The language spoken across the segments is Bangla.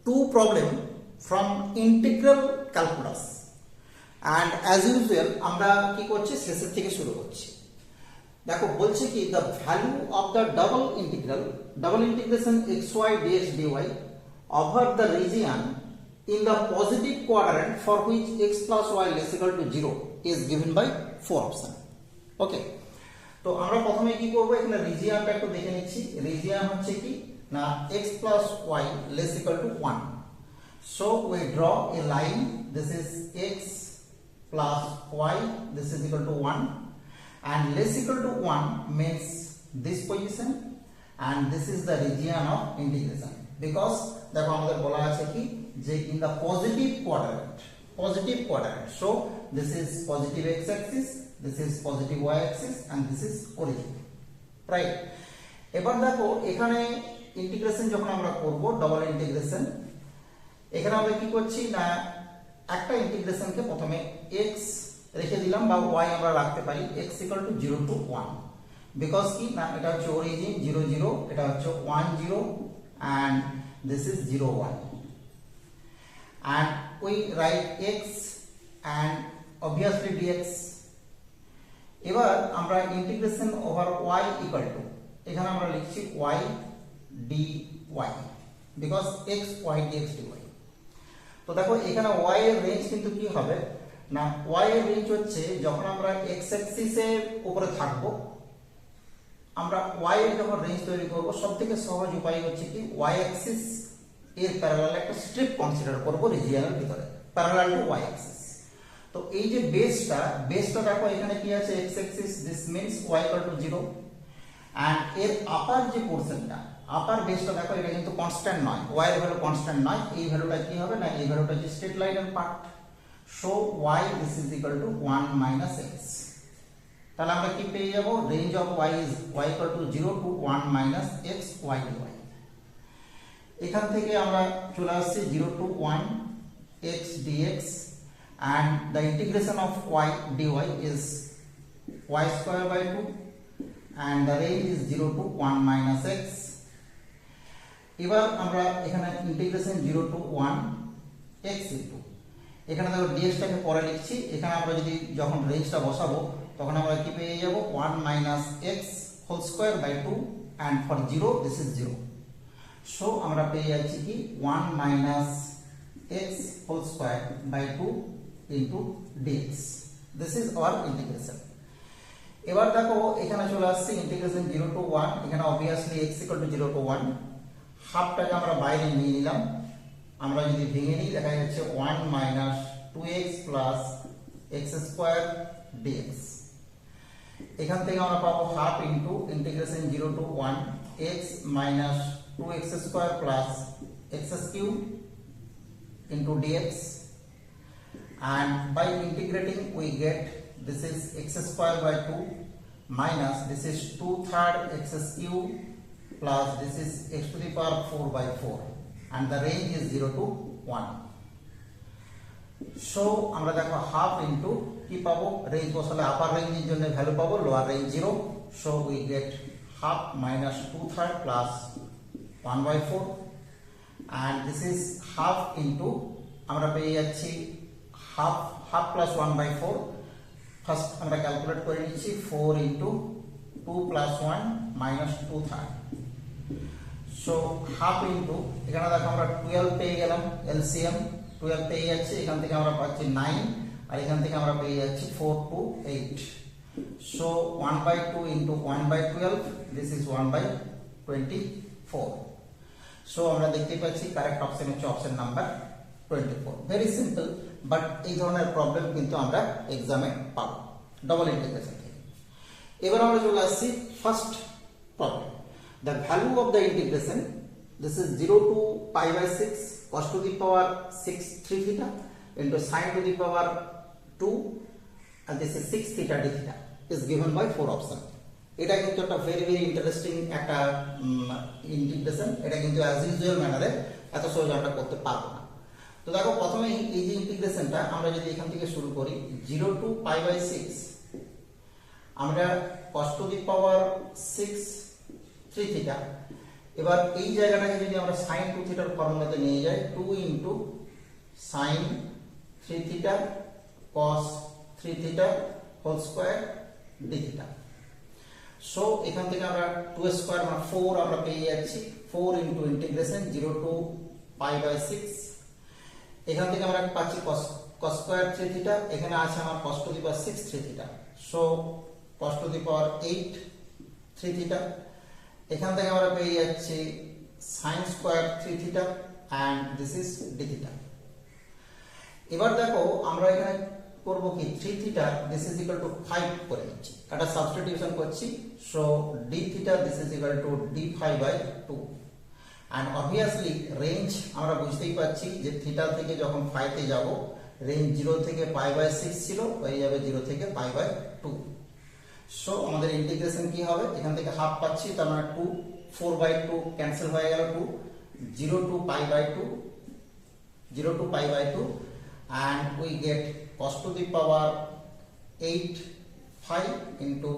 two problem from integral calculus and as usual আমরা কি করছি শেষের থেকে শুরু করছি দেখো বলছে কি the value of the double integration xy dx dy over the region in the positive quadrant for which x plus y less equal to 0 is given by 4 option okay তো আমরা প্রথমে কি করব এখানে রিজিয়নটা একটু দেখে নিচ্ছি রিজিয়ন হচ্ছে কি না x plus y less equal to 1 so we draw a line this is x plus y this is equal to 1 and less equal to 1 means this position and this is the region of integration because দেখো আমাদের বলা আছে কি যে in the positive quadrant so this is positive x axis this is positive y axis and this is origin right এবার দেখো এখানে ইন্টিগ্রেশন যখন আমরা করব ডাবল ইন্টিগ্রেশন এখানে আমরা কি করছি না একটা ইন্টিগ্রেশনকে প্রথমে x রেখে দিলাম বা y আমরা রাখতে পারি x equal to 0 to 1 because কি না এটা হচ্ছে অরিজিন 0 0 এটা হচ্ছে 1 0 and this is 0 1 and we write x and obviously dx এবার আমরা integration over y equal to এখানে আমরা লিখছি y dy because x y dx dy তো দেখো এখানে y এর রেঞ্জ কিন্তু কি হবে না y এর রেঞ্জ হচ্ছে যখন আমরা x অ্যাক্সিস এর উপরে থাকব আমরা y এর যখন রেঞ্জ তৈরি করব সবথেকে সহজ উপায় হচ্ছে কি y অ্যাক্সিস এর প্যারালাল একটা স্ট্রিপ কনসিডার করব রিজিয়নের ভিতরে প্যারালাল টু y অ্যাক্সিস তো এই যে বেসটা দেখো এখানে কি আছে x axis this means y equal to 0 and এর আপার যে পোরশনটা আপার বেসটা দেখো এটা কিন্তু কনস্ট্যান্ট নয় y এর ভ্যালু কনস্ট্যান্ট নয় এই ভ্যালুটা কি হবে না এই ভ্যালুটা যে স্ট্রেট লাইনের part so y this is equal to 1 minus x তাহলে আমরা কি পেয়ে যাব range of y is y equal to 0 to 1 minus x y dy এখান থেকে আমরা চলে আসছি 0 to 1 x dx and the integration of y dy is y square by 2 and the range is 0 to 1 minus x এবার আমরা এখানে ইন্টিগ্রেশন 0 to 1 x into এখানে দেখো dx টাকে পরে লিখছি এখানে আমরা যদি যখন রেঞ্জটা বসাবো তখন আমরা কি পেয়ে যাব 1 minus x whole square by 2 and for 0 this is 0 so আমরা পেয়ে যাচ্ছি কি 1 minus x whole square by 2 into dx this is our integration এবার দেখো এখানে চলে আসছে ইন্টিগ্রেশন 0 to 1 এখানে obviously x equal to 0 to 1 হাফটাকে আমরা বাইরে নিয়ে নিলাম আমরা যদি ভেঙে নিই দেখা যাচ্ছে 1 minus 2x plus x square dx এখান থেকে আমরা পাবো half into integration 0 to 1 x minus 2x square plus x cube into dx and by integrating we get this is x square by 2 minus this is 2/3 x cube plus this is x to the power 4 by 4 and the range is 0 to 1 so আমরা দেখো হাফ ইনটু কি পাবো রেঞ্জ বসালে আপার রেঞ্জের জন্য ভ্যালু পাবো lower range 0 so we get half minus 2/3 plus 1 by 4 and this is half into আমরা পেয়ে যাচ্ছি half plus 1 by 4 ফার্স্ট আমরা ক্যালকুলেট করে নিচ্ছি 4 into 2 plus 1 minus 2/3 so half into এখানে দেখো আমরা 12 পেয়ে গেলাম LCM 12 পেয়ে যাচ্ছে এখান থেকে আমরা পাচ্ছি 9 আর এখান থেকে আমরা পেয়ে যাচ্ছি 4 to 8 so 1 by 2 into 1 by 12 this is 1 by 24 so আমরা দেখতে পাচ্ছি কারেক্ট অপশন হচ্ছে option number 24 very simple but এই ধরনের প্রবলেম কিন্তু আমরা এক্সামে পাবো ডাবল ইন্টিগ্রেশন থেকে এবার আমরা চলে আসছি first problem the value of the integration this is 0 to pi by 6 cos to the power 6 3 theta into sin to the power 2 and this is 6 theta d theta is given by 4 option এটা কিন্তু একটা ভেরি ইন্টারেস্টিং একটা ইন্টিগ্রেশন এটা কিন্তু অ্যাজ ইউজুয়াল ম্যানারে এত সহজে আমরা করতে পারবো না তো দেখো প্রথমে এই যে ইন্টিগ্রেশনটা আমরা যদি এখান থেকে শুরু করি 0 to pi by 6 আমরা cos to the power 6 3 theta এবার এই জায়গাটাকে যদি আমরা সাইন 2 থিটার ফর্মুলাতে নিয়ে যাই 2 into sine 3 theta cos 3 theta whole square d theta. So এখান থেকে আমরা 2 স্কোয়ার মানে 4 আমরা পেয়ে যাচ্ছি, 4 into integration 0 to pi by 6। এখান থেকে আমরা পাচ্ছি cos স্কোয়ার 3 থিটা, এখানে আছে আমার cos to the power 6 3 theta, so cos to the power 8 3 theta. এখান থেকে আমরা পেয়ে যাচ্ছি sin square 3 theta and this is d theta. এবার দেখো আমরা এখানে করব কি 3 theta this is equal to 5 করে নিচ্ছি, এটা সাবস্টিটিউশন করছি, so d theta this is equal to d5 by 2 and obviously range আমরা বুঝতেই পাচ্ছি যে থিটা থেকে যখন 5 তে যাব রেঞ্জ 0 থেকে পাই বাই 6 ছিল, হয়ে যাবে 0 থেকে পাই বাই 2। সো আমাদের ইন্টিগ্রেশন কি হবে, এখান থেকে হাফ পাচ্ছি তার মানে 2, 4 বাই 2 ক্যান্সেল হয়ে গেল 2, 0 to pi by 2, 0 to pi by 2 and we get cos to the power 8 5 into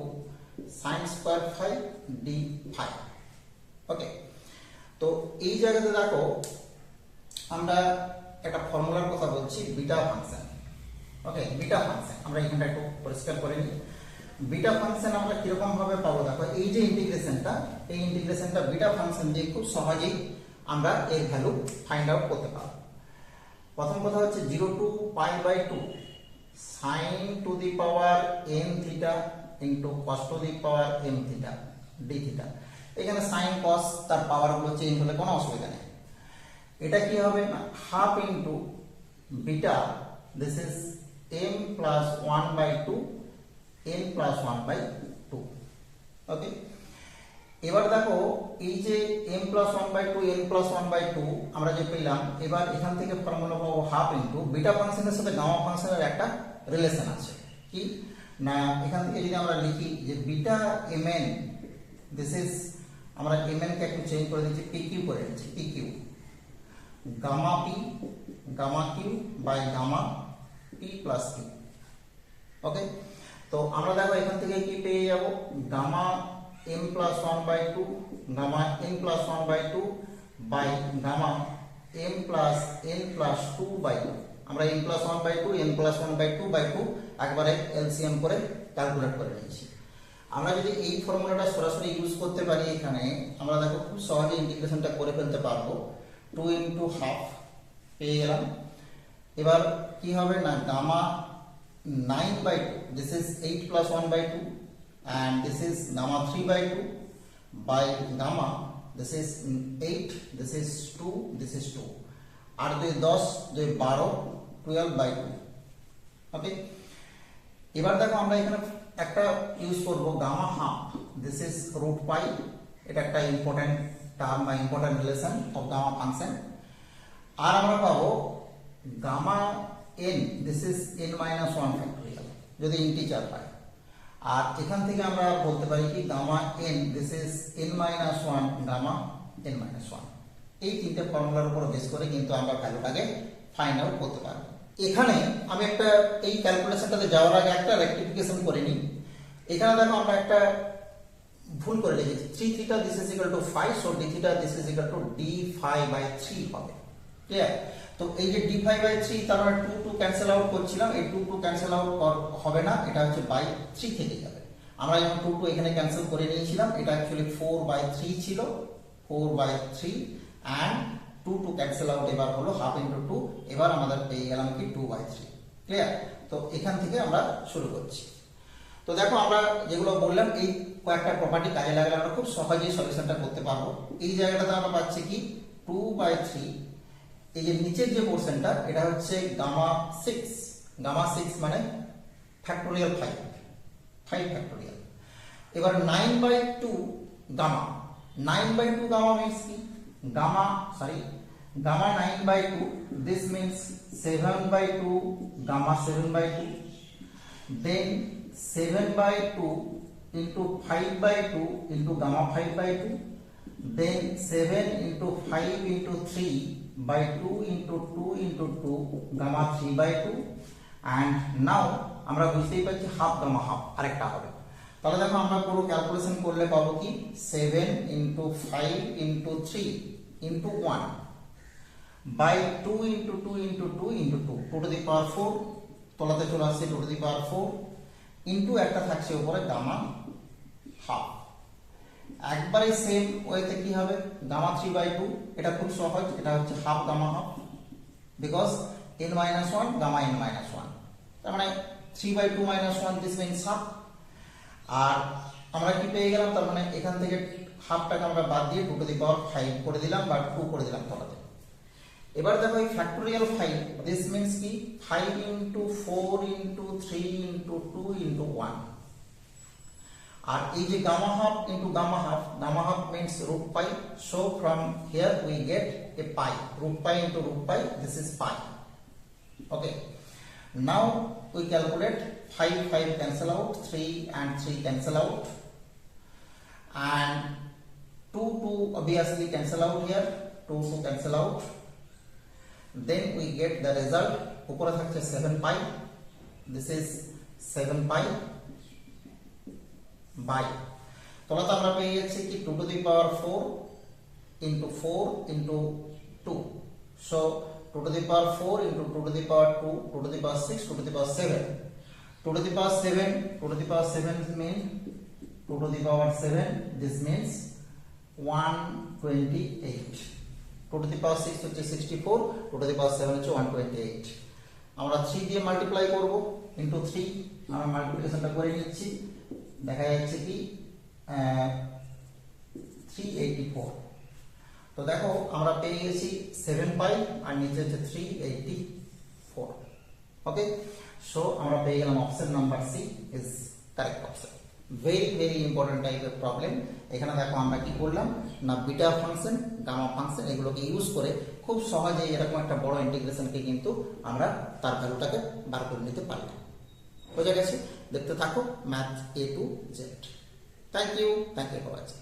sin square 5 d 5। ওকে, তো এই জায়গাতে দেখো আমরা একটা ফর্মুলার কথা বলছি বিটা ফাংশন। ওকে, বিটা ফাংশন আমরা এখানটা একটু পরিষ্কার করে নিই। বিটা ফাংশন আমরা কিরকম ভাবে পাবো, দেখো এই যে ইন্টিগ্রেশনটা, এই ইন্টিগ্রেশনটা বিটা ফাংশন দিয়ে খুব সহজেই আমরা এর ভ্যালু ফাইন্ড আউট করতে পারবো। প্রথম কথা হচ্ছে 0 to pi by 2 sin to the power n theta into cos to the power m theta d theta. এখানে sin cos তার পাওয়ার গুলো চেঞ্জ হলে কোনো অসুবিধা নেই। এটা কি হবে না, half into beta this is m plus 1 by 2 n plus 1 by 2। Okay, এবার দেখো এই যে m plus 1 by 2 n plus 1 by 2 আমরা যে পেলাম, এবার এখান থেকে ফর্মুলা পাবো হাফ ইনটু বিটা ফাংশনের সাথে গামা ফাংশনের একটা রিলেশন আছে কি না, এখান থেকে যদি আমরা লিখি যে বিটা mn দিস ইজ, আমরা mn কে একটু চেঞ্জ করে দিচ্ছি, pq করে দিচ্ছি, pq gamma p gamma q by gamma p plus q। Okay, তো আমরা দেখো এখান থেকে কি পেয়ে যাব, gamma m plus 1 by 2 gamma n plus 1 by 2 by gamma m plus n plus 2 by 2। আমরা m plus 1 by 2 n plus 1 by 2 by 2 একবারে এলসিএম করে ক্যালকুলেট করে নিয়েছি। আমরা যদি এই ফর্মুলাটা সরাসরি ইউজ করতে পারি এখানে, আমরা দেখো খুব সহজে ইন্টিগ্রেশনটা করে ফেলতে পারবো। 2 ইনটু হাফ পেয়ে গেলাম। এবার কি হবে না, gamma 9 by 2 this is 8 plus 1 by 2 and this is gamma 3 by 2 by gamma this is 8 this is 2 this is 2 আর 2 10 2 12 12 by 2। ওকে, এবার দেখো আমরা এখানে একটা ইউজ করব gamma half this is root pi, এটা একটা ইম্পর্টেন্ট টার্ম বা important relation of gamma function. আর আমরা পাবো gamma n this is n minus 1 factorial যদি ইন্টিজার হয়, আর এখান থেকে আমরা বলতে পারি কি gamma n this is n minus 1 gamma n minus 1। এই তিনটে ফর্মুলার উপর বেস করে কিন্তু আমরা ভ্যালুটাকে ফাইন্ড আউট করতে পারবো। এখানে আমি একটা এই ক্যালকুলেশনটাতে যাওয়ার আগে একটা রেকটিফিকেশন করে নিই। এখানে দেখো আমরা একটা ভুল করে লিখেছি, 3 theta this is equal to 5, so d theta this is equal to d5 by 3 হবে। ক্লিয়ার? তো এই যে d5 বাই 3 তার মানে 2 2 ক্যান্সেল আউট করছিলাম, এই 2 2 ক্যান্সেল আউট হবে না, এটা হচ্ছে বাই 3 থেকে যাবে। আমরা যখন 2 2 এখানে ক্যান্সেল করে নিয়েছিলাম, এটা অ্যাকচুয়ালি 4 বাই 3 ছিল, 4 বাই 3 এন্ড 2 2 ক্যান্সেল আউট এবার হলো হাফ ইনটু 2, এবার আমাদের পেয়ে গেলাম কি 2 বাই 3। ক্লিয়ার? তো এখান থেকে আমরা শুরু করছি। তো দেখো আমরা যেগুলো বললাম এই কয়েকটা প্রপার্টি কাজে লাগালে আমরা খুব সহজেই সলিউশনটা করতে পারবো। এই জায়গাটাতে আমরা পাচ্ছি কি 2 বাই 3, এই যে নিচের যে পোরশনটা এটা হচ্ছে গামা 6, গামা 6 মানে ফ্যাক্টোরিয়াল 5 ফ্যাক্টোরিয়াল। এবার 9 by 2 gamma, 9 by 2 gamma means কি gamma 9 by 2 this means 7 by 2 gamma 7 by 2, then 7 by 2 into 5 by 2 into gamma 5 by 2, then 7 into 5 into 3 by 2 into 2 into 2 gamma 3 by 2 and now আমরা বুঝতেই পারছি হাফ গামা হাফ আরেকটা হবে। তাহলে দেখো আমরা পুরো ক্যালকুলেশন করলে পাবো কি 7 into 5 into 3 into 1 by 2 into 2 into 2 into 2 two to the power 4 তলাতে চলে আসছে two to the power 4 into একটা থাকছে উপরে গামা হাফ। একবারে সেম ওয়েতে কি হবে গামা 3/2, এটা খুব সহজ, এটা হচ্ছে half gamma half, because n-1 gamma n-1, তার মানে 3/2 -1 দিস মিন্স হাফ। আর আমরা কি পেয়ে গেলাম, তার মানে এখান থেকে হাফটাকে আমরা বাদ দিয়ে টু টু দি পাওয়ার 5 করে দিলাম বা 2 করে দিলাম তলাতে। এবার দেখো এই ফ্যাক্টোরিয়াল 5 দিস মিন্স কি 5 ইন্টু 4 ইন্টু 3 ইন্টু 2 ইন্টু 1। আর এই যে gamma half into gamma half means root pi, so from here we get a pi, root pi into root pi, this is pi. Okay, now we calculate 5 cancel out, 3 and 3 cancel out, and 2 obviously cancel out here, 2 cancel out, then we get the result উপরে থাকছে 7 pi, this is 7 pi by তোলা তো আমরা পেয়ে যাচ্ছি কি 2 to the power 4 into 4 into 2, so 2 to the power 4 into 2 to the power 2, 2 to the power 6, 2 to the power 7, 2 to the power 7, 2 to the power 7 means 2 to the power 7, this means 128, 2 to the power 6 হচ্ছে 64, 2 to the power 7 হচ্ছে 128। আমরা 3 দিয়ে মাল্টিপ্লাই করব into 3, আমরা মাল্টিপ্লিকেশনটা করে নিচ্ছি, দেখা যাচ্ছে কি 384। তো দেখো আমরা পেয়ে গেছি 7 পাই আর নিচে হচ্ছে 384। ওকে, সো আমরা পেয়ে গেলাম option number C is correct option. Very important টাইপের প্রবলেম। এখানে দেখো আমরা কি করলাম না বিটা ফাংশন, গামা ফাংশন এগুলোকে ইউজ করে খুব সহজে এরকম একটা বড় ইন্টিগ্রেশনকে কিন্তু আমরা তার ভ্যালুটাকে বার করে নিতে পারলাম। বোঝা গেছে? দেখতে থাকো math A to Z। Thank you for watching.